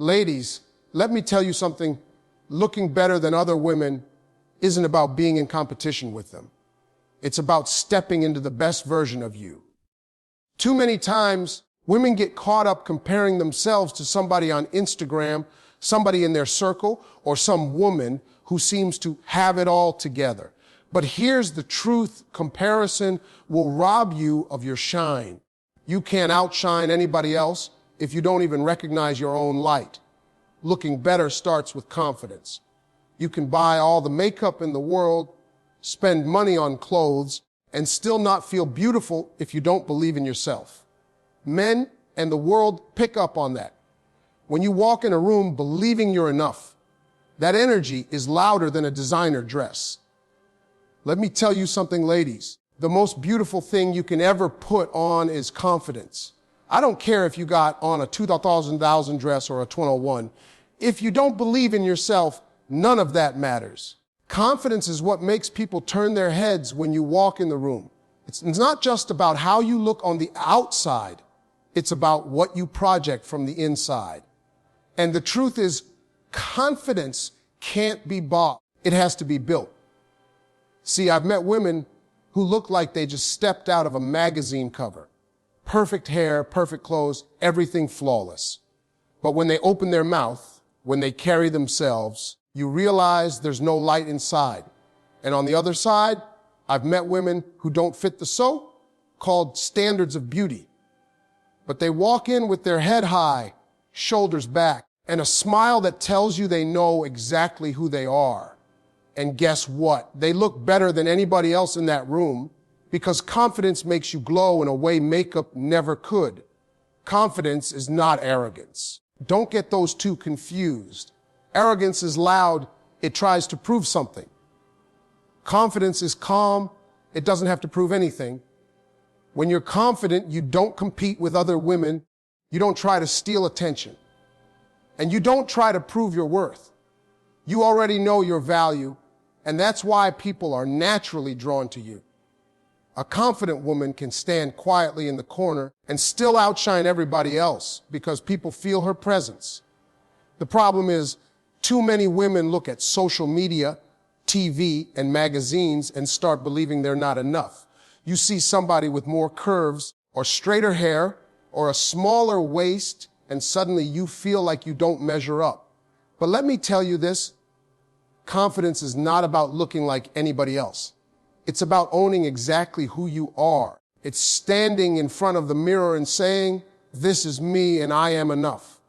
Ladies, let me tell you something. Looking better than other women isn't about being in competition with them. It's about stepping into the best version of you. Too many times, women get caught up comparing themselves to somebody on Instagram, somebody in their circle, or some woman who seems to have it all together. But here's the truth: comparison will rob you of your shine. You can't outshine anybody else if you don't even recognize your own light. Looking better starts with confidence. You can buy all the makeup in the world, spend money on clothes, and still not feel beautiful if you don't believe in yourself. Men and the world pick up on that. When you walk in a room believing you're enough, that energy is louder than a designer dress. Let me tell you something, ladies. The most beautiful thing you can ever put on is confidence. I don't care if you got on a 2000 dress or a 201. If you don't believe in yourself, none of that matters. Confidence is what makes people turn their heads when you walk in the room. It's not just about how you look on the outside. It's about what you project from the inside. And the truth is, confidence can't be bought. It has to be built. See, I've met women who look like they just stepped out of a magazine cover. Perfect hair, perfect clothes, everything flawless. But when they open their mouth, when they carry themselves, you realize there's no light inside. And on the other side, I've met women who don't fit the so-called standards of beauty. But they walk in with their head high, shoulders back, and a smile that tells you they know exactly who they are. And guess what? They look better than anybody else in that room because confidence makes you glow in a way makeup never could. Confidence is not arrogance. Don't get those two confused. Arrogance is loud. It tries to prove something. Confidence is calm. It doesn't have to prove anything. When you're confident, you don't compete with other women. You don't try to steal attention. And you don't try to prove your worth. You already know your value, and that's why people are naturally drawn to you. A confident woman can stand quietly in the corner and still outshine everybody else because people feel her presence. The problem is, too many women look at social media, TV, and magazines and start believing they're not enough. You see somebody with more curves or straighter hair or a smaller waist, and suddenly you feel like you don't measure up. But let me tell you this, confidence is not about looking like anybody else. It's about owning exactly who you are. It's standing in front of the mirror and saying, "This is me and I am enough."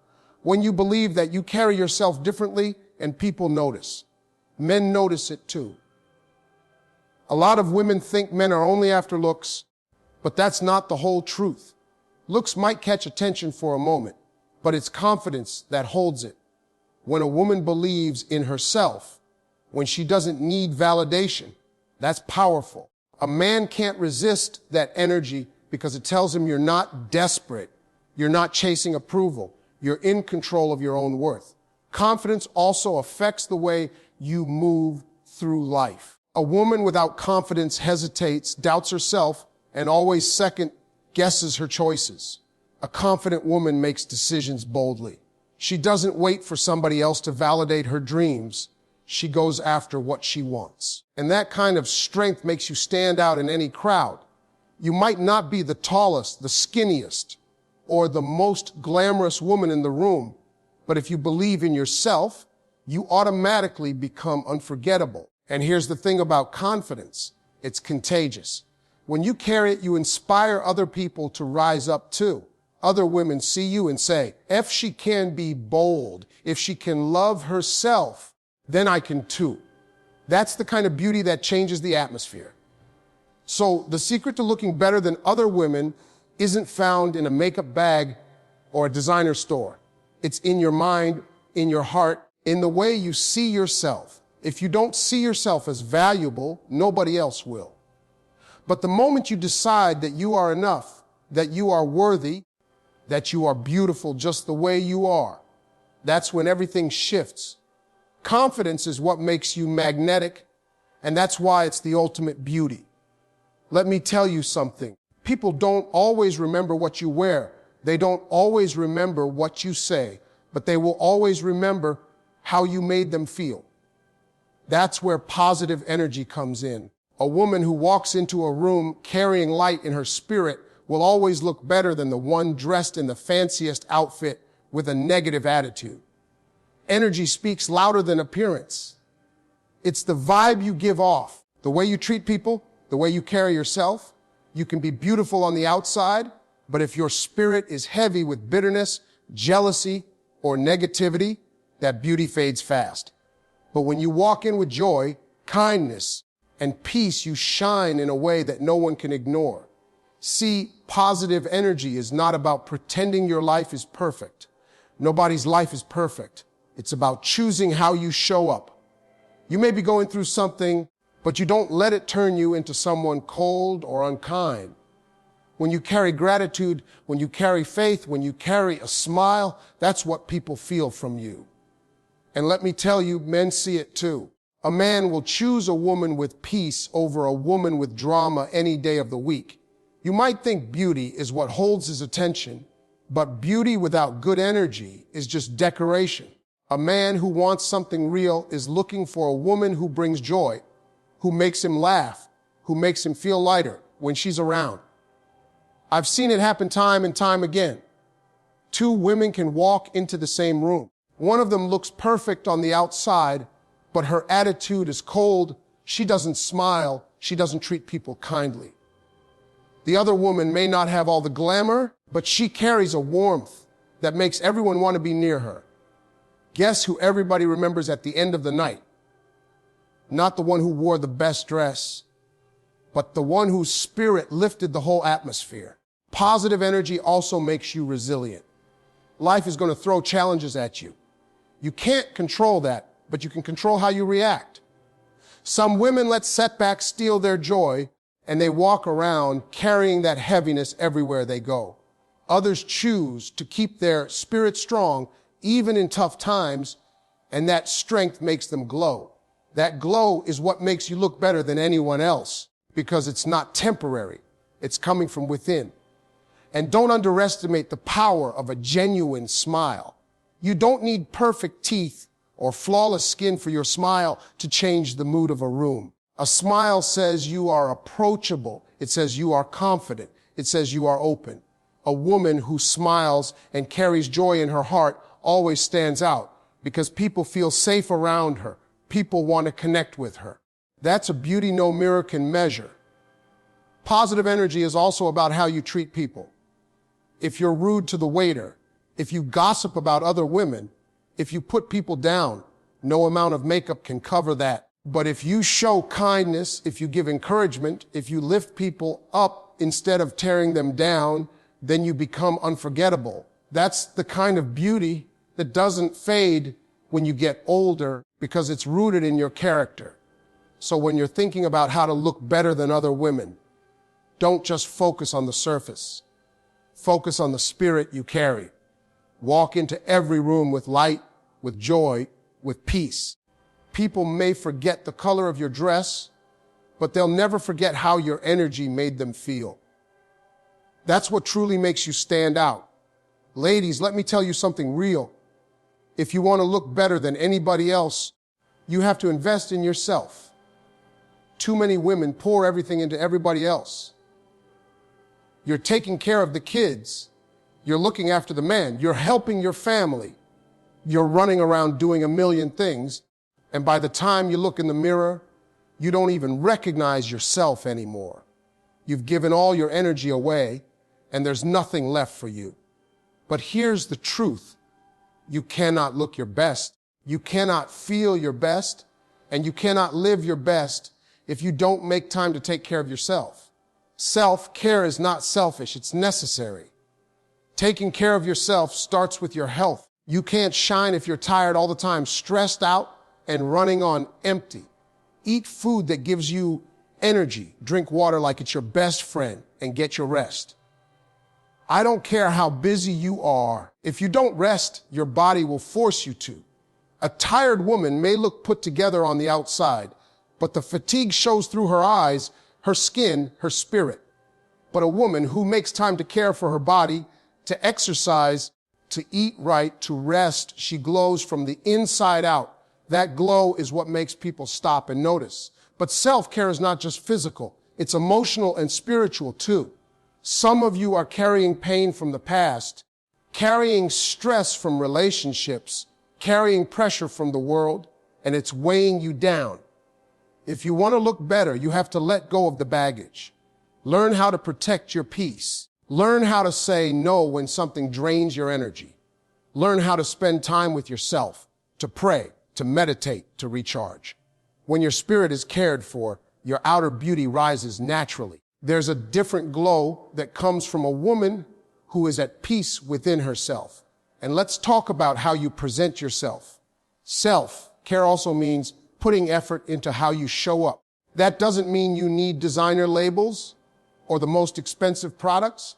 When you believe that you carry yourself differently and people notice, men notice it too. A lot of women think men are only after looks, but that's not the whole truth. Looks might catch attention for a moment, but it's confidence that holds it. When a woman believes in herself, when she doesn't need validation, that's powerful. A man can't resist that energy because it tells him you're not desperate. You're not chasing approval. You're in control of your own worth. Confidence also affects the way you move through life. A woman without confidence hesitates, doubts herself, and always second guesses her choices. A confident woman makes decisions boldly. She doesn't wait for somebody else to validate her dreams. She goes after what she wants. And that kind of strength makes you stand out in any crowd. You might not be the tallest, the skinniest, or the most glamorous woman in the room, but if you believe in yourself, you automatically become unforgettable. And here's the thing about confidence. It's contagious. When you carry it, you inspire other people to rise up too. Other women see you and say, if she can be bold, if she can love herself, then I can too. That's the kind of beauty that changes the atmosphere. So the secret to looking better than other women isn't found in a makeup bag or a designer store. It's in your mind, in your heart, in the way you see yourself. If you don't see yourself as valuable, nobody else will. But the moment you decide that you are enough, that you are worthy, that you are beautiful just the way you are, that's when everything shifts. Confidence is what makes you magnetic, and that's why it's the ultimate beauty. Let me tell you something. People don't always remember what you wear. They don't always remember what you say, but they will always remember how you made them feel. That's where positive energy comes in. A woman who walks into a room carrying light in her spirit will always look better than the one dressed in the fanciest outfit with a negative attitude. Energy speaks louder than appearance. It's the vibe you give off, the way you treat people, the way you carry yourself. You can be beautiful on the outside, but if your spirit is heavy with bitterness, jealousy, or negativity, that beauty fades fast. But when you walk in with joy, kindness, and peace, you shine in a way that no one can ignore. See, positive energy is not about pretending your life is perfect. Nobody's life is perfect. It's about choosing how you show up. You may be going through something, but you don't let it turn you into someone cold or unkind. When you carry gratitude, when you carry faith, when you carry a smile, that's what people feel from you. And let me tell you, men see it too. A man will choose a woman with peace over a woman with drama any day of the week. You might think beauty is what holds his attention, but beauty without good energy is just decoration. A man who wants something real is looking for a woman who brings joy, who makes him laugh, who makes him feel lighter when she's around. I've seen it happen time and time again. Two women can walk into the same room. One of them looks perfect on the outside, but her attitude is cold. She doesn't smile. She doesn't treat people kindly. The other woman may not have all the glamour, but she carries a warmth that makes everyone want to be near her. Guess who everybody remembers at the end of the night? Not the one who wore the best dress, but the one whose spirit lifted the whole atmosphere. Positive energy also makes you resilient. Life is going to throw challenges at you. You can't control that, but you can control how you react. Some women let setbacks steal their joy, and they walk around carrying that heaviness everywhere they go. Others choose to keep their spirit strong, even in tough times, and that strength makes them glow. That glow is what makes you look better than anyone else, because it's not temporary. It's coming from within. And don't underestimate the power of a genuine smile. You don't need perfect teeth or flawless skin for your smile to change the mood of a room. A smile says you are approachable. It says you are confident. It says you are open. A woman who smiles and carries joy in her heart always stands out because people feel safe around her. People want to connect with her. That's a beauty no mirror can measure. Positive energy is also about how you treat people. If you're rude to the waiter, if you gossip about other women, if you put people down, no amount of makeup can cover that. But if you show kindness, if you give encouragement, if you lift people up instead of tearing them down, then you become unforgettable. That's the kind of beauty that doesn't fade when you get older because it's rooted in your character. So when you're thinking about how to look better than other women, don't just focus on the surface. Focus on the spirit you carry. Walk into every room with light, with joy, with peace. People may forget the color of your dress, but they'll never forget how your energy made them feel. That's what truly makes you stand out. Ladies, let me tell you something real. If you want to look better than anybody else, you have to invest in yourself. Too many women pour everything into everybody else. You're taking care of the kids. You're looking after the man. You're helping your family. You're running around doing a million things. And by the time you look in the mirror, you don't even recognize yourself anymore. You've given all your energy away, and there's nothing left for you. But here's the truth. You cannot look your best. You cannot feel your best, and you cannot live your best if you don't make time to take care of yourself. Self-care is not selfish, it's necessary. Taking care of yourself starts with your health. You can't shine if you're tired all the time, stressed out, and running on empty. Eat food that gives you energy. Drink water like it's your best friend, and get your rest. I don't care how busy you are. If you don't rest, your body will force you to. A tired woman may look put together on the outside, but the fatigue shows through her eyes, her skin, her spirit. But a woman who makes time to care for her body, to exercise, to eat right, to rest. She glows from the inside out. That glow is what makes people stop and notice. But self-care is not just physical. It's emotional and spiritual too. Some of you are carrying pain from the past, carrying stress from relationships, carrying pressure from the world, and it's weighing you down. If you want to look better, you have to let go of the baggage. Learn how to protect your peace. Learn how to say no when something drains your energy. Learn how to spend time with yourself, to pray, to meditate, to recharge. When your spirit is cared for, your outer beauty rises naturally. There's a different glow that comes from a woman who is at peace within herself. And let's talk about how you present yourself. Self-care also means putting effort into how you show up. That doesn't mean you need designer labels or the most expensive products,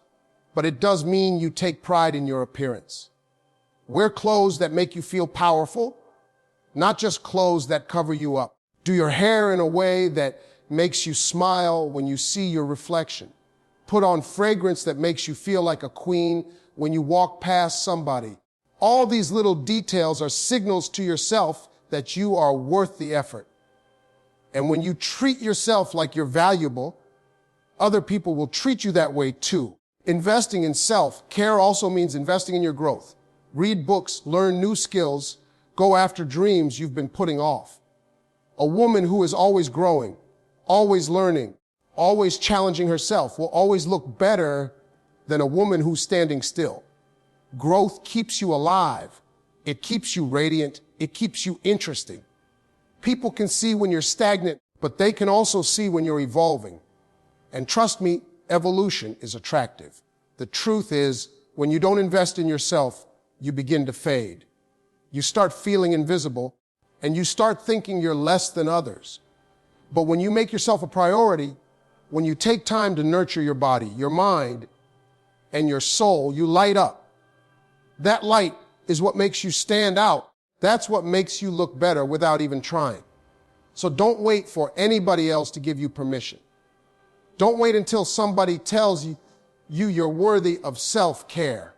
but it does mean you take pride in your appearance. Wear clothes that make you feel powerful, not just clothes that cover you up. Do your hair in a way that makes you smile when you see your reflection. Put on fragrance that makes you feel like a queen when you walk past somebody. All these little details are signals to yourself that you are worth the effort. And when you treat yourself like you're valuable, other people will treat you that way too. Investing in self-care also means investing in your growth. Read books, learn new skills, go after dreams you've been putting off. A woman who is always growing, always learning, always challenging herself will always look better than a woman who's standing still. Growth keeps you alive. It keeps you radiant. It keeps you interesting. People can see when you're stagnant, but they can also see when you're evolving. And trust me, evolution is attractive. The truth is, when you don't invest in yourself, you begin to fade. You start feeling invisible, and you start thinking you're less than others. But when you make yourself a priority, when you take time to nurture your body, your mind, and your soul, you light up. That light is what makes you stand out. That's what makes you look better without even trying. So don't wait for anybody else to give you permission. Don't wait until somebody tells you you're worthy of self-care.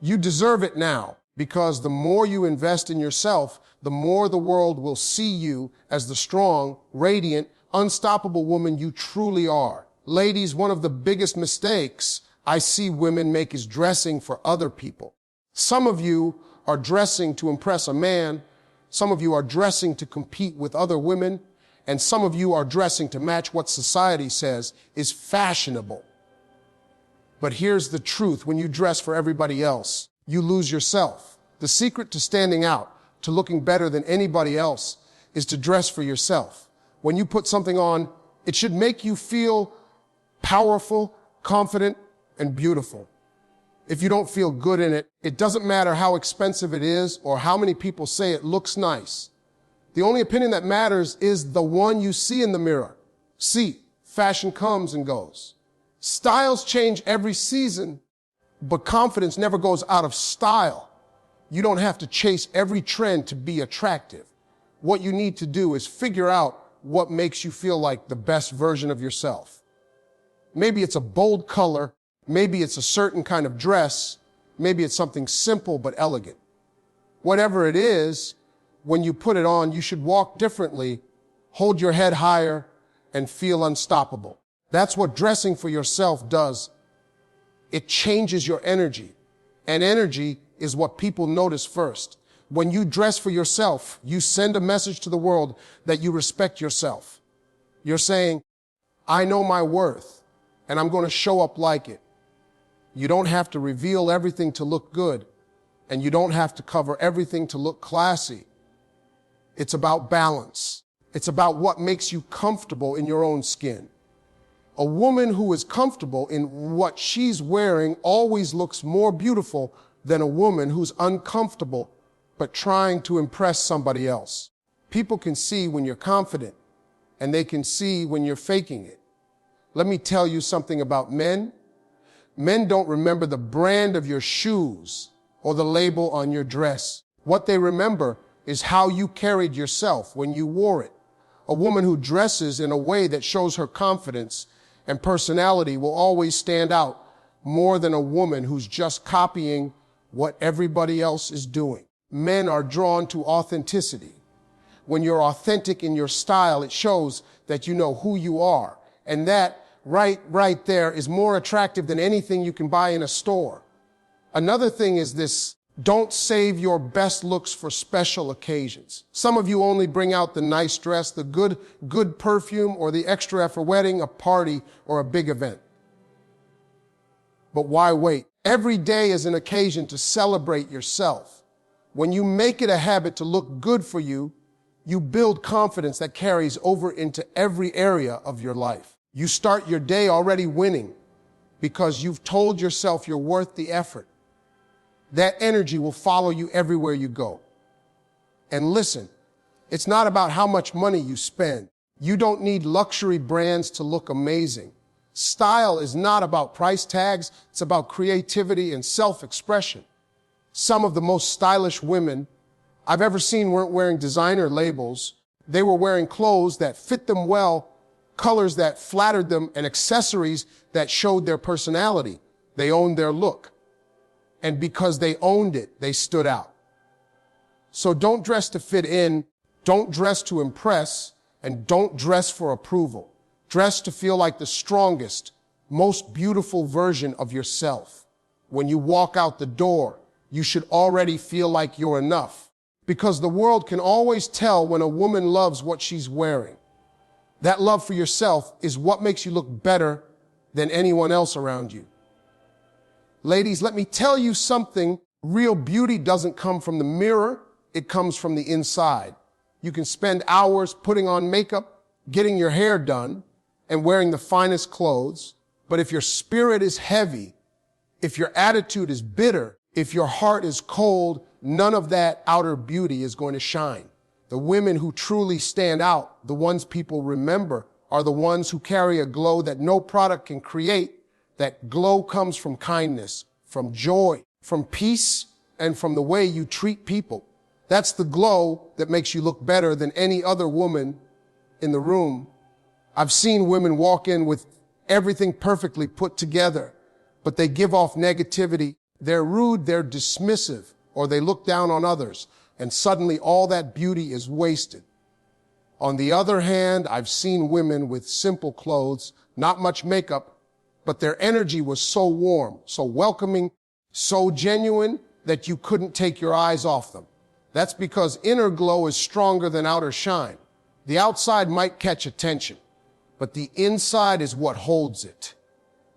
You deserve it now, because the more you invest in yourself, the more the world will see you as the strong, radiant, unstoppable woman you truly are. Ladies, one of the biggest mistakes I see women make is dressing for other people. Some of you are dressing to impress a man. Some of you are dressing to compete with other women. And some of you are dressing to match what society says is fashionable. But here's the truth. When you dress for everybody else, you lose yourself. The secret to standing out, to looking better than anybody else, is to dress for yourself. When you put something on, it should make you feel powerful, confident, and beautiful. If you don't feel good in it, it doesn't matter how expensive it is or how many people say it looks nice. The only opinion that matters is the one you see in the mirror. See, fashion comes and goes. Styles change every season, but confidence never goes out of style. You don't have to chase every trend to be attractive. What you need to do is figure out what makes you feel like the best version of yourself. Maybe it's a bold color. Maybe it's a certain kind of dress. Maybe it's something simple but elegant. Whatever it is, when you put it on, you should walk differently, hold your head higher, and feel unstoppable. That's what dressing for yourself does. It changes your energy. And energy is what people notice first. When you dress for yourself, you send a message to the world that you respect yourself. You're saying, I know my worth, and I'm going to show up like it. You don't have to reveal everything to look good, and you don't have to cover everything to look classy. It's about balance. It's about what makes you comfortable in your own skin. A woman who is comfortable in what she's wearing always looks more beautiful than a woman who's uncomfortable but trying to impress somebody else. People can see when you're confident, and they can see when you're faking it. Let me tell you something about men. Men don't remember the brand of your shoes or the label on your dress. What they remember is how you carried yourself when you wore it. A woman who dresses in a way that shows her confidence and personality will always stand out more than a woman who's just copying what everybody else is doing. Men are drawn to authenticity. When you're authentic in your style, it shows that you know who you are. And that right there is more attractive than anything you can buy in a store. Another thing is this: don't save your best looks for special occasions. Some of you only bring out the nice dress, the good perfume, or the extra for a wedding, a party, or a big event. But why wait? Every day is an occasion to celebrate yourself. When you make it a habit to look good for you, you build confidence that carries over into every area of your life. You start your day already winning because you've told yourself you're worth the effort. That energy will follow you everywhere you go. And listen, it's not about how much money you spend. You don't need luxury brands to look amazing. Style is not about price tags. It's about creativity and self-expression. Some of the most stylish women I've ever seen weren't wearing designer labels. They were wearing clothes that fit them well, colors that flattered them, and accessories that showed their personality. They owned their look. And because they owned it, they stood out. So don't dress to fit in, don't dress to impress, and don't dress for approval. Dress to feel like the strongest, most beautiful version of yourself. When you walk out the door, you should already feel like you're enough, because the world can always tell when a woman loves what she's wearing. That love for yourself is what makes you look better than anyone else around you. Ladies, let me tell you something. Real beauty doesn't come from the mirror. It comes from the inside. You can spend hours putting on makeup, getting your hair done, and wearing the finest clothes. But if your spirit is heavy, if your attitude is bitter, if your heart is cold, none of that outer beauty is going to shine. The women who truly stand out, the ones people remember, are the ones who carry a glow that no product can create. That glow comes from kindness, from joy, from peace, and from the way you treat people. That's the glow that makes you look better than any other woman in the room. I've seen women walk in with everything perfectly put together, but they give off negativity. They're rude, they're dismissive, or they look down on others, and suddenly all that beauty is wasted. On the other hand, I've seen women with simple clothes, not much makeup, but their energy was so warm, so welcoming, so genuine that you couldn't take your eyes off them. That's because inner glow is stronger than outer shine. The outside might catch attention, but the inside is what holds it.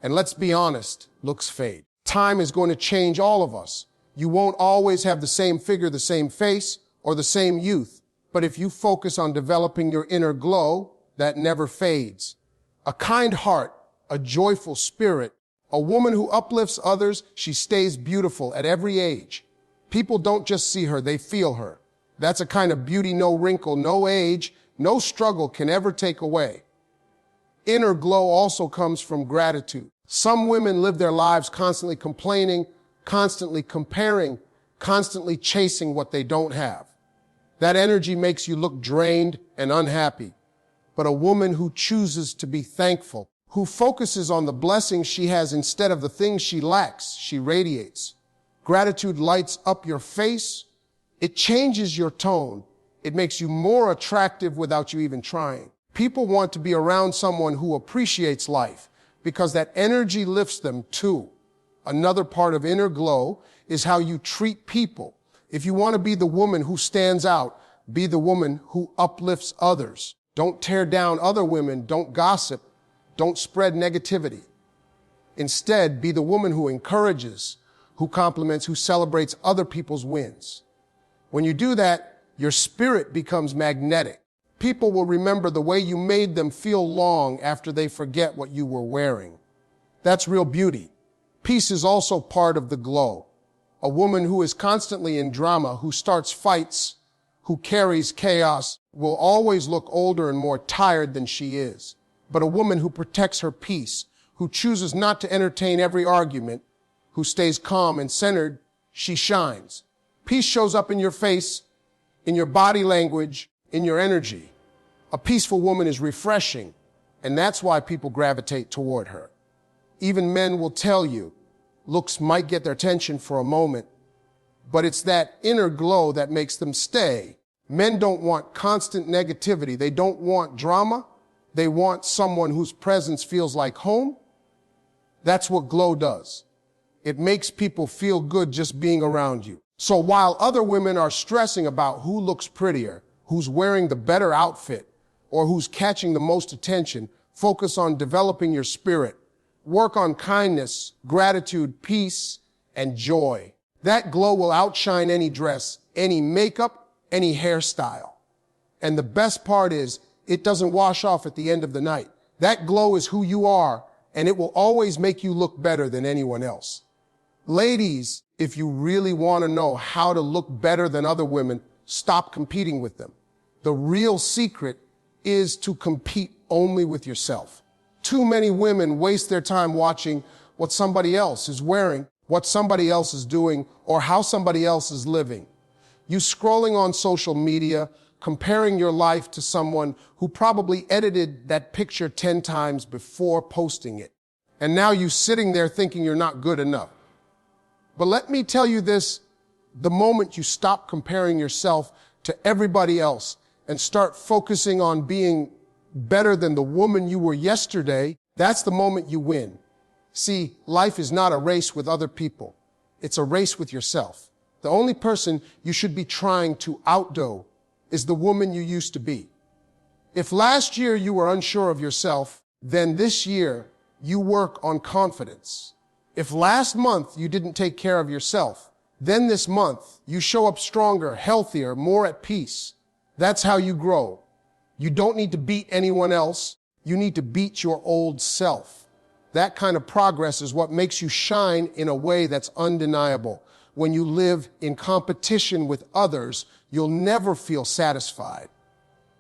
And let's be honest, looks fade. Time is going to change all of us. You won't always have the same figure, the same face, or the same youth. But if you focus on developing your inner glow, that never fades. A kind heart, a joyful spirit, a woman who uplifts others, she stays beautiful at every age. People don't just see her, they feel her. That's a kind of beauty no wrinkle, no age, no struggle can ever take away. Inner glow also comes from gratitude. Some women live their lives constantly complaining, constantly comparing, constantly chasing what they don't have. That energy makes you look drained and unhappy. But a woman who chooses to be thankful, who focuses on the blessings she has instead of the things she lacks, she radiates. Gratitude lights up your face. It changes your tone. It makes you more attractive without you even trying. People want to be around someone who appreciates life because that energy lifts them too. Another part of inner glow is how you treat people. If you want to be the woman who stands out, be the woman who uplifts others. Don't tear down other women. Don't gossip. Don't spread negativity. Instead, be the woman who encourages, who compliments, who celebrates other people's wins. When you do that, your spirit becomes magnetic. People will remember the way you made them feel long after they forget what you were wearing. That's real beauty. Peace is also part of the glow. A woman who is constantly in drama, who starts fights, who carries chaos, will always look older and more tired than she is. But a woman who protects her peace, who chooses not to entertain every argument, who stays calm and centered, she shines. Peace shows up in your face, in your body language, in your energy. A peaceful woman is refreshing, and that's why people gravitate toward her. Even men will tell you, looks might get their attention for a moment, but it's that inner glow that makes them stay. Men don't want constant negativity. They don't want drama. They want someone whose presence feels like home. That's what glow does. It makes people feel good just being around you. So while other women are stressing about who looks prettier, who's wearing the better outfit, or who's catching the most attention, focus on developing your spirit. Work on kindness, gratitude, peace, and joy. That glow will outshine any dress, any makeup, any hairstyle. And the best part is, it doesn't wash off at the end of the night. That glow is who you are, and it will always make you look better than anyone else. Ladies, if you really want to know how to look better than other women, stop competing with them. The real secret is to compete only with yourself. Too many women waste their time watching what somebody else is wearing, what somebody else is doing, or how somebody else is living. You scrolling on social media, comparing your life to someone who probably edited that picture 10 times before posting it. And now you sitting there thinking you're not good enough. But let me tell you this, the moment you stop comparing yourself to everybody else and start focusing on being better than the woman you were yesterday, that's the moment you win. See, life is not a race with other people. It's a race with yourself. The only person you should be trying to outdo is the woman you used to be. If last year you were unsure of yourself, then this year you work on confidence. If last month you didn't take care of yourself, then this month you show up stronger, healthier, more at peace. That's how you grow. You don't need to beat anyone else. You need to beat your old self. That kind of progress is what makes you shine in a way that's undeniable. When you live in competition with others, you'll never feel satisfied.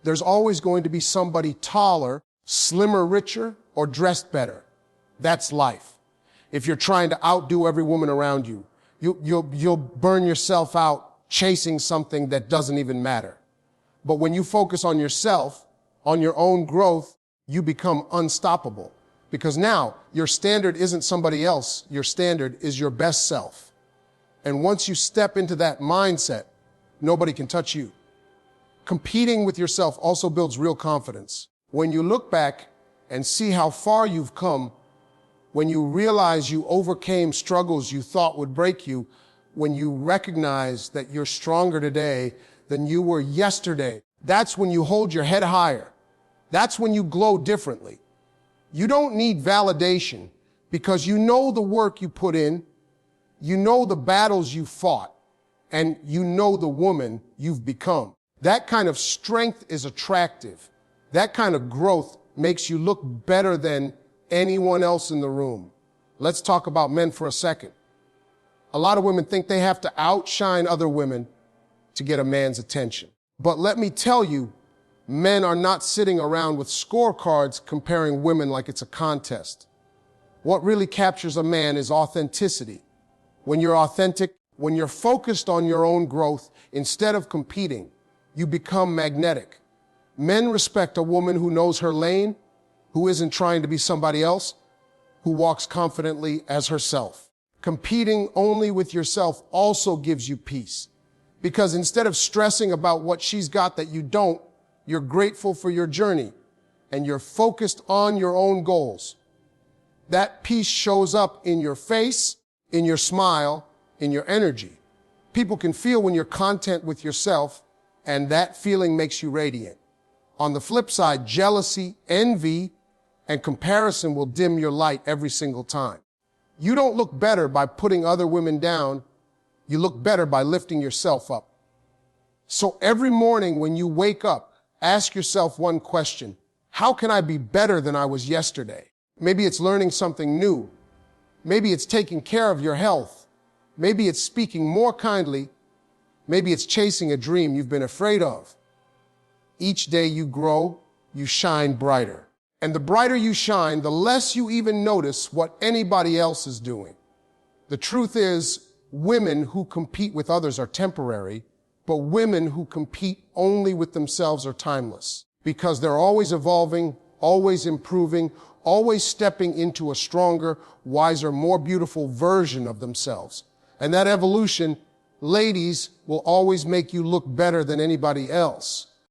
There's always going to be somebody taller, slimmer, richer, or dressed better. That's life. If you're trying to outdo every woman around you, you'll burn yourself out chasing something that doesn't even matter. But when you focus on yourself, on your own growth, you become unstoppable. Because now your standard isn't somebody else. Your standard is your best self. And once you step into that mindset, nobody can touch you. Competing with yourself also builds real confidence. When you look back and see how far you've come, when you realize you overcame struggles you thought would break you, when you recognize that you're stronger today than you were yesterday, that's when you hold your head higher. That's when you glow differently. You don't need validation because you know the work you put in, you know the battles you fought, and you know the woman you've become. That kind of strength is attractive. That kind of growth makes you look better than anyone else in the room. Let's talk about men for a second. A lot of women think they have to outshine other women to get a man's attention. But let me tell you, men are not sitting around with scorecards comparing women like it's a contest. What really captures a man is authenticity. When you're authentic, when you're focused on your own growth instead of competing, you become magnetic. Men respect a woman who knows her lane, who isn't trying to be somebody else, who walks confidently as herself. Competing only with yourself also gives you peace. Because instead of stressing about what she's got that you don't, you're grateful for your journey and you're focused on your own goals. That peace shows up in your face, in your smile, in your energy. People can feel when you're content with yourself, and that feeling makes you radiant. On the flip side, jealousy, envy, and comparison will dim your light every single time. You don't look better by putting other women down. You look better by lifting yourself up. So every morning when you wake up, ask yourself one question. How can I be better than I was yesterday? Maybe it's learning something new. Maybe it's taking care of your health. Maybe it's speaking more kindly. Maybe it's chasing a dream you've been afraid of. Each day you grow, you shine brighter. And the brighter you shine, the less you even notice what anybody else is doing. The truth is, women who compete with others are temporary, but women who compete only with themselves are timeless. Because they're always evolving, always improving, always stepping into a stronger, wiser, more beautiful version of themselves. And that evolution ladies will always make you look better than anybody else.